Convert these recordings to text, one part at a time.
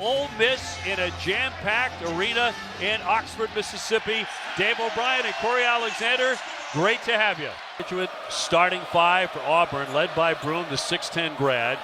Ole Miss in a jam-packed arena in Oxford, Mississippi. Dave O'Brien and Corey Alexander, great to have you. Starting five for Auburn, led by Broom, the 6'10 grad.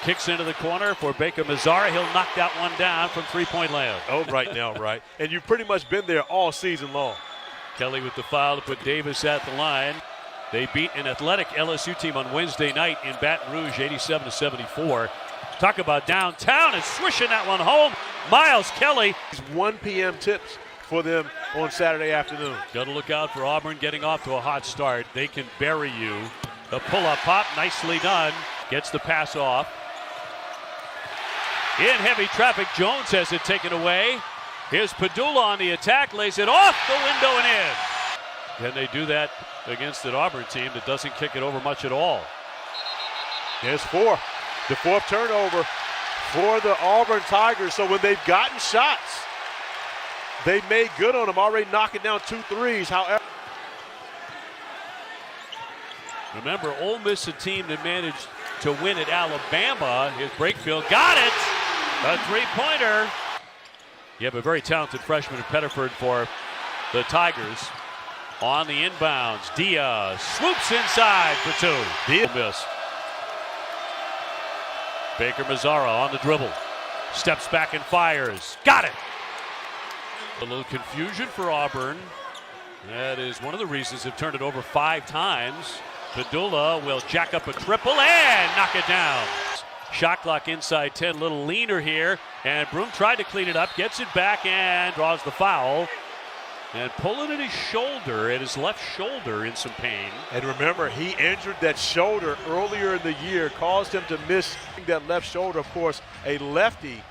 Kicks into the corner for Baker Mazzara. He'll knock that one down from three-point land. Oh, right now, right. And you've pretty much been there all season long. Kelly with the foul to put Davis at the line. They beat an athletic LSU team on Wednesday night in Baton Rouge, 87-74. Talk about downtown and swishing that one home. Miles Kelly. 1 p.m. tips for them on Saturday afternoon. Got to look out for Auburn getting off to a hot start. They can bury you. The pull-up pop, nicely done. Gets the pass off. In heavy traffic, Jones has it taken away. Here's Padula on the attack, lays it off the window and in. Can they do that against an Auburn team that doesn't kick it over much at all? There's four. The fourth turnover for the Auburn Tigers. So when they've gotten shots, they've made good on them, already knocking down 2 threes. However, remember, Ole Miss, a team that managed to win at Alabama. Here's Brakefield, got it! A three-pointer. You have a very talented freshman at Pettiford for the Tigers. On the inbounds, Diaz swoops inside for two. Diaz miss. Baker Mazzara on the dribble. Steps back and fires. Got it! A little confusion for Auburn. That is one of the reasons they've turned it over 5 times. Padula will jack up a triple and knock it down. Shot clock inside 10, little leaner here. And Broom tried to clean it up, gets it back and draws the foul. And pulling at his shoulder, at his left shoulder in some pain. And remember, he injured that shoulder earlier in the year, caused him to miss that left shoulder. Of course, a lefty,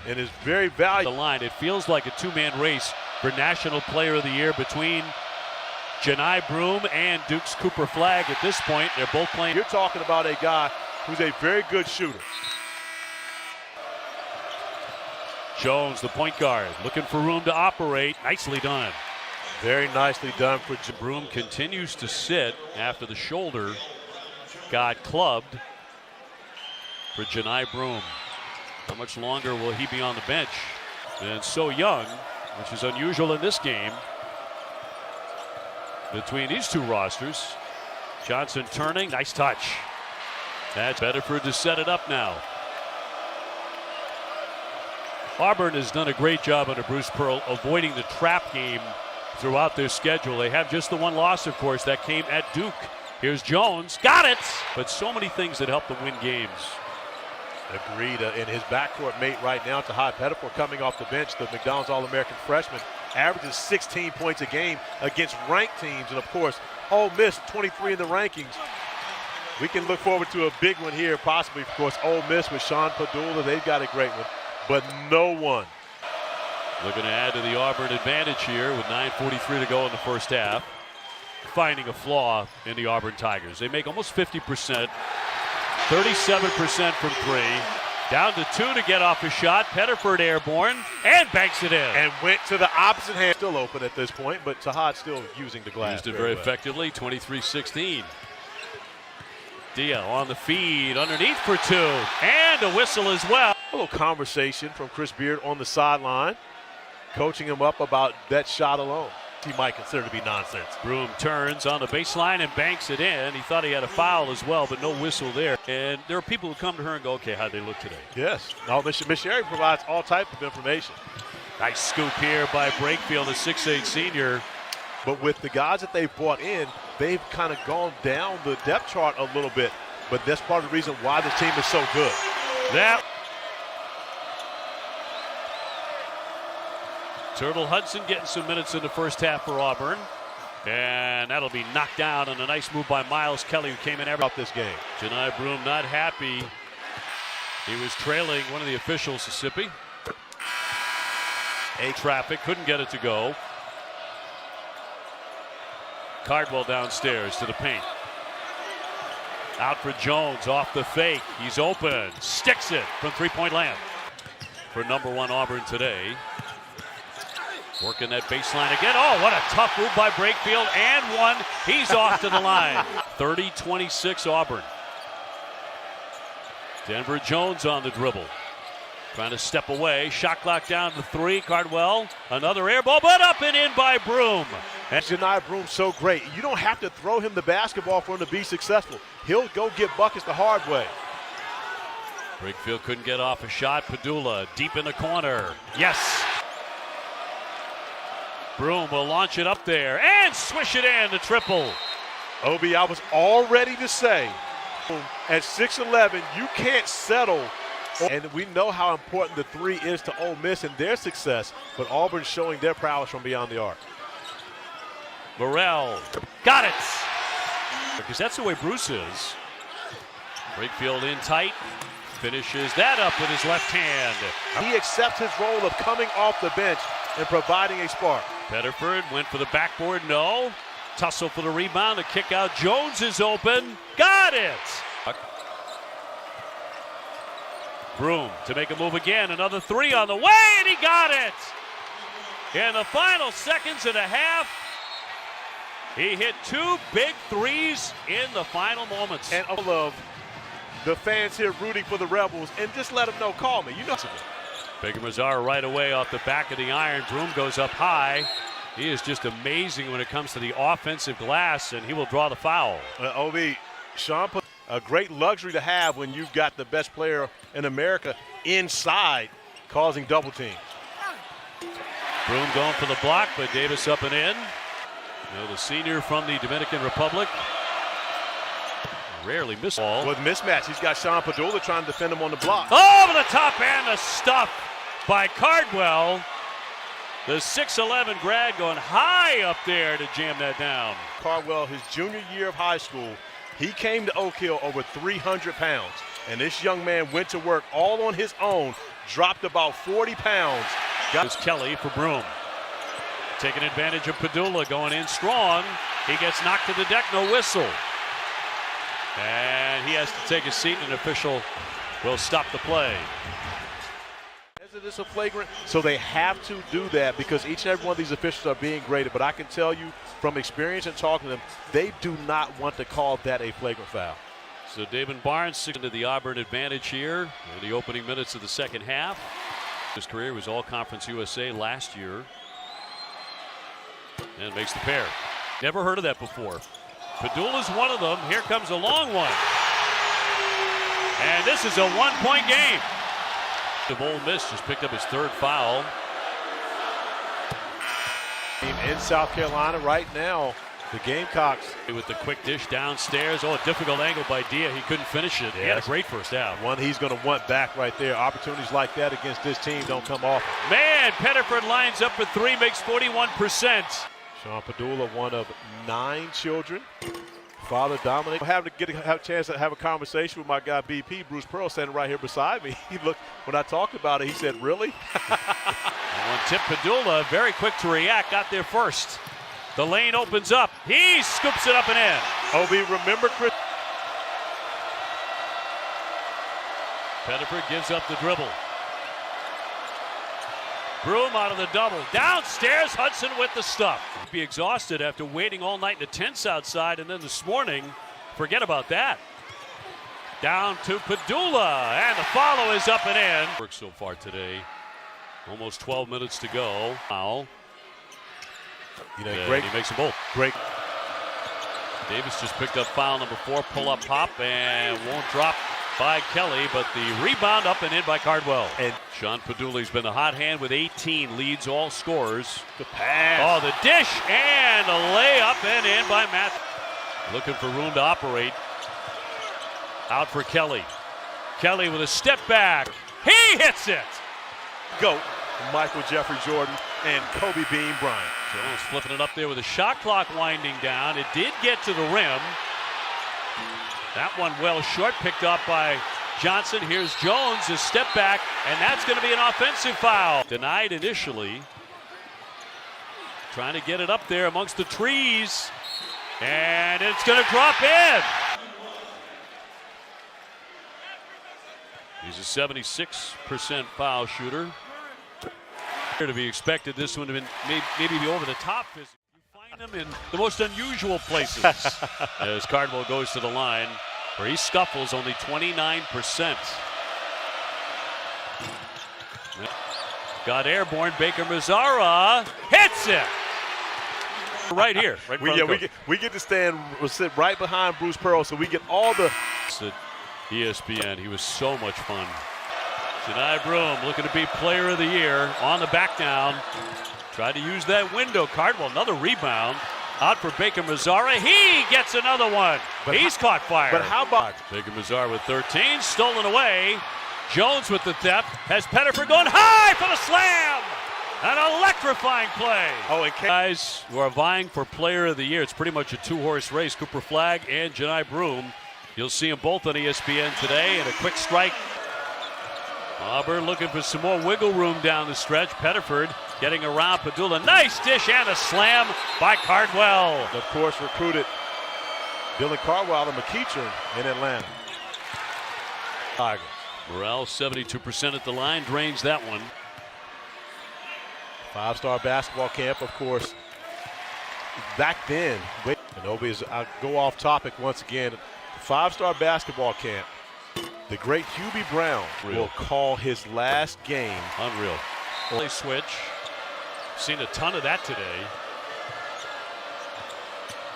and is very valuable. The line, it feels like a two-man race for National Player of the Year between Janai Broom and Duke's Cooper Flagg at this point. They're both playing. You're talking about a guy who's a very good shooter. Jones, the point guard, looking for room to operate. Nicely done. Very nicely done for Broom. Continues to sit after the shoulder got clubbed for Janai Broom. How much longer will he be on the bench? And so young, which is unusual in this game. Between these two rosters, Johnson turning, nice touch. That's Bedford to set it up now. Auburn has done a great job under Bruce Pearl avoiding the trap game throughout their schedule. They have just the one loss, of course, that came at Duke. Here's Jones, got it! But so many things that help them win games. Agreed. And his backcourt mate right now, Tahad Pettiford, coming off the bench, the McDonald's All-American freshman, averages 16 points a game against ranked teams. And, of course, Ole Miss, 23 in the rankings. We can look forward to a big one here, possibly, of course, Ole Miss with Sean Padula. They've got a great one, but no one. Looking to add to the Auburn advantage here with 9:43 to go in the first half. Finding a flaw in the Auburn Tigers. They make almost 50%, 37% from 3. Down to 2 to get off a shot. Pettiford airborne and banks it in. And went to the opposite hand. Still open at this point, but Tahad still using the glass. Used it very effectively, 23-16. Dia on the feed, underneath for 2, and a whistle as well. A little conversation from Chris Beard on the sideline, coaching him up about that shot alone. He might consider to be nonsense. Broom turns on the baseline and banks it in. He thought he had a foul as well, but no whistle there. And there are people who come to her and go, okay, how'd they look today? Yes. Now, Miss Sherry provides all type of information. Nice scoop here by Brakefield, a 6'8 senior. But with the guys that they've brought in, they've kind of gone down the depth chart a little bit. But that's part of the reason why this team is so good. Turtle Hudson getting some minutes in the first half for Auburn. And that'll be knocked down on a nice move by Miles Kelly, who came in up this game. Janai Broom not happy. He was trailing one of the officials, Mississippi. Traffic, couldn't get it to go. Cardwell downstairs to the paint. Out for Jones, off the fake. He's open, sticks it from three-point land. For number 1 Auburn today. Working that baseline again. Oh, what a tough move by Brakefield, and one. He's off to the line. 30-26 Auburn. Denver Jones on the dribble. Trying to step away. Shot clock down to 3. Cardwell, another air ball, but up and in by Broom. And Janai Broom's so great. You don't have to throw him the basketball for him to be successful. He'll go get buckets the hard way. Brickfield couldn't get off a shot. Padula deep in the corner. Yes. Broom will launch it up there and swish it in, the triple. Obi, I was all ready to say, at 6'11", you can't settle. And we know how important the 3 is to Ole Miss and their success, but Auburn showing their prowess from beyond the arc. Burrell got it. Because that's the way Bruce is. Brickfield in tight. Finishes that up with his left hand. He accepts his role of coming off the bench and providing a spark. Pettiford went for the backboard, no. Tussle for the rebound, the kick out. Jones is open. Got it. Broom to make a move again. Another 3 on the way, and he got it. In the final seconds of the half, he hit 2 big threes in the final moments. And all of the fans here rooting for the Rebels, and just let them know, call me. You know something. Baker Mazzara right away off the back of the iron. Broom goes up high. He is just amazing when it comes to the offensive glass, and he will draw the foul. Obi, Sean, a great luxury to have when you've got the best player in America inside causing double teams. Broom going for the block, but Davis up and in. The senior from the Dominican Republic. Rarely miss ball. With mismatch, he's got Sean Padula trying to defend him on the block. Over the top and the stuff by Cardwell. The 6'11" grad going high up there to jam that down. Cardwell, his junior year of high school, he came to Oak Hill over 300 pounds. And this young man went to work all on his own, dropped about 40 pounds. Got Kelly for Broom. Taking advantage of Padula going in strong. He gets knocked to the deck, no whistle. And he has to take a seat, and an official will stop the play. Is this a flagrant? So they have to do that because each and every one of these officials are being graded. But I can tell you from experience and talking to them, they do not want to call that a flagrant foul. So David Barnes into the Auburn advantage here in the opening minutes of the second half. His career was All-Conference USA last year. And makes the pair. Never heard of that before. Padula's one of them. Here comes a long one. And this is a one-point game. Ole Miss just picked up his 3rd foul. In South Carolina right now, the Gamecocks. With the quick dish downstairs. Oh, a difficult angle by Dia. He couldn't finish it. He had a great first half. One he's going to want back right there. Opportunities like that against this team don't come often. Man, Pettiford lines up for 3, makes 41%. Sean Padula, one of 9 children. Father Dominic. Have a chance to have a conversation with my guy BP, Bruce Pearl, standing right here beside me. He looked, when I talked about it, he said, really? One tip, Padula, very quick to react, got there first. The lane opens up. He scoops it up and in. Obi, remember Chris? Pettiford gives up the dribble. Broom out of the double. Downstairs, Hudson with the stuff. Be exhausted after waiting all night in the tents outside, and then this morning, forget about that. Down to Padula, and the follow is up and in. Worked so far today. Almost 12 minutes to go. Foul. Great. He makes them both. Great. Davis just picked up foul number 4, pull-up pop, and won't drop by Kelly, but the rebound up and in by Cardwell. And Sean Padula's been the hot hand with 18, leads all scorers. The pass. Oh, the dish and a layup and in by Matt. Looking for room to operate. Out for Kelly. Kelly with a step back. He hits it. Go. Michael Jeffrey Jordan and Kobe Bean Bryant. Jones flipping it up there with a shot clock winding down. It did get to the rim. That one well short, picked up by Johnson. Here's Jones, a step back, and that's going to be an offensive foul. Denied initially. Trying to get it up there amongst the trees. And it's going to drop in. He's a 76% foul shooter. To be expected, this one would have been maybe be over the top. You find them in the most unusual places. As Cardwell goes to the line, where he scuffles only 29%. Got airborne. Baker Mazzara hits it. Right here. Right we get to sit right behind Bruce Pearl, so we get all the. At ESPN. He was so much fun. Janai Broom looking to be player of the year on the back down. Tried to use that window. Cardwell, another rebound. Out for Baker Mazzara. He gets another one. But he's caught fire. But how about Baker Mazzara with 13, stolen away. Jones with the theft. Has Pettiford going high for the slam. An electrifying play. Oh, and guys who are vying for player of the year. It's pretty much a two-horse race. Cooper Flagg and Janai Broom. You'll see them both on ESPN today. And a quick strike. Auburn looking for some more wiggle room down the stretch. Pettiford getting around Padula. Nice dish and a slam by Cardwell. Of course, recruited Dylan Cardwell and McEachern in Atlanta. Tigers. Morrell 72% at the line, drains that one. Five-star basketball camp, of course. Back then, I'll go off topic once again. Five-star basketball camp. The great Hubie Brown will call his last game. Unreal. Play switch. Seen a ton of that today.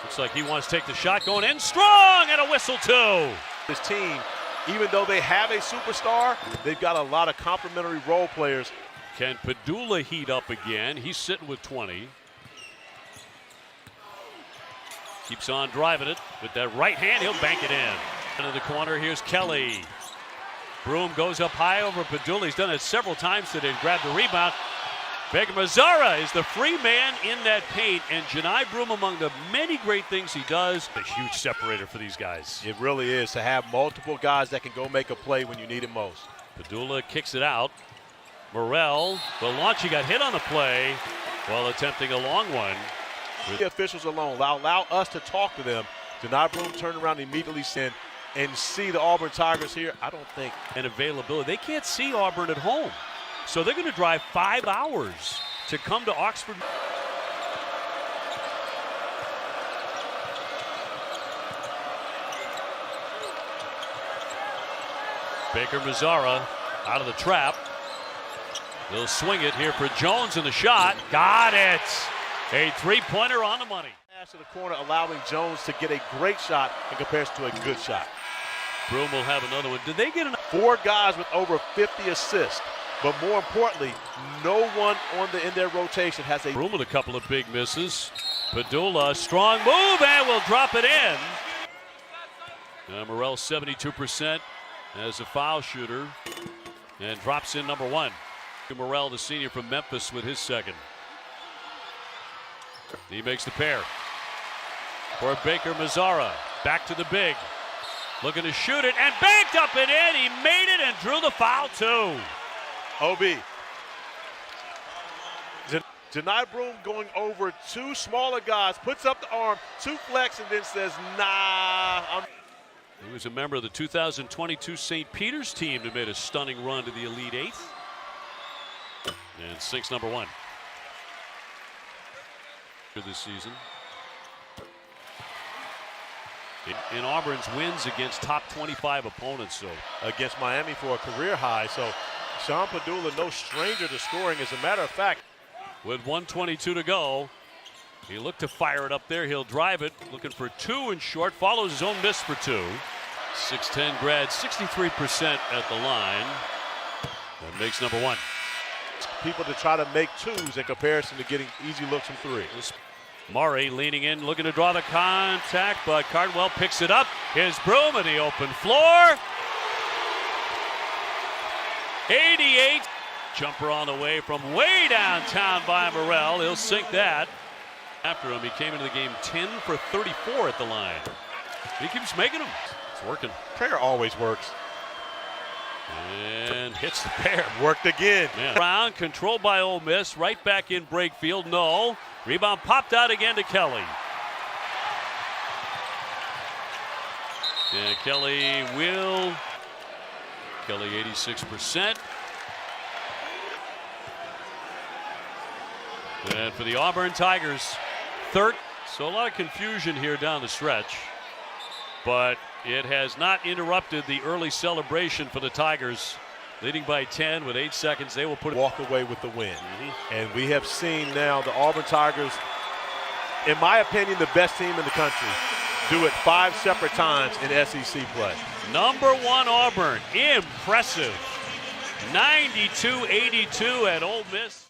Looks like he wants to take the shot, going in strong, and a whistle too. This team, even though they have a superstar, they've got a lot of complementary role players. Can Padula heat up again? He's sitting with 20. Keeps on driving it with that right hand. He'll bank it in. Into the corner, here's Kelly. Broom goes up high over Padula. He's done it several times today. Grabbed the rebound. Baker Mazzara is the free man in that paint, and Janai Broom, among the many great things he does, a huge separator for these guys. It really is, to have multiple guys that can go make a play when you need it most. Padula kicks it out. Morrell, the launch, he got hit on the play while attempting a long one. The officials alone allow us to talk to them. Janai Broom turned around immediately and see the Auburn Tigers here. I don't think. And availability. They can't see Auburn at home. So they're going to drive 5 hours to come to Oxford. Baker Mazzara out of the trap. They'll swing it here for Jones in the shot. Got it. A three-pointer on the money. Pass to the corner, allowing Jones to get a great shot in comparison to a good shot. Broom will have another one. Did they get enough? 4 guys with over 50 assists. But more importantly, no one in their rotation has a. Broom with a couple of big misses. Padula, strong move, and will drop it in. Morrell 72% as a foul shooter, and drops in number 1. Morrell, the senior from Memphis, with his second. He makes the pair for Baker Mazzara. Back to the big. Looking to shoot it, and banked up and in. He made it and drew the foul too. OB. Janai Broom going over 2 smaller guys, puts up the arm, 2 flex, and then says, nah. He was a member of the 2022 St. Peter's team that made a stunning run to the Elite Eight. And sinks number 1 this season. In Auburn's wins against top 25 opponents. So against Miami for a career high. So Sean Padula, no stranger to scoring. As a matter of fact, with 1:22 to go, he looked to fire it up there. He'll drive it, looking for 2 in short. Follows his own miss for 2. 6'10" grad, 63% at the line. That makes number 1. People to try to make 2s in comparison to getting easy looks from 3. Murray leaning in, looking to draw the contact, but Cardwell picks it up. Here's Broom in the open floor. 88. Jumper on the way from way downtown by Morrell. He'll sink that. After him, he came into the game 10 for 34 at the line. He keeps making them. It's working. Prayer always works. And hits the pair. Worked again. Man. Round controlled by Ole Miss. Right back in Brakefield. No. Rebound popped out again to Kelly. Yeah, Kelly 86%. And for the Auburn Tigers, third. So a lot of confusion here down the stretch. But it has not interrupted the early celebration for the Tigers Leading by 10 with 8 seconds. They will put it. Walk away with the win. And we have seen now the Auburn Tigers, in my opinion, the best team in the country, do it 5 separate times in SEC play. Number 1 Auburn, impressive. 92-82 at Ole Miss.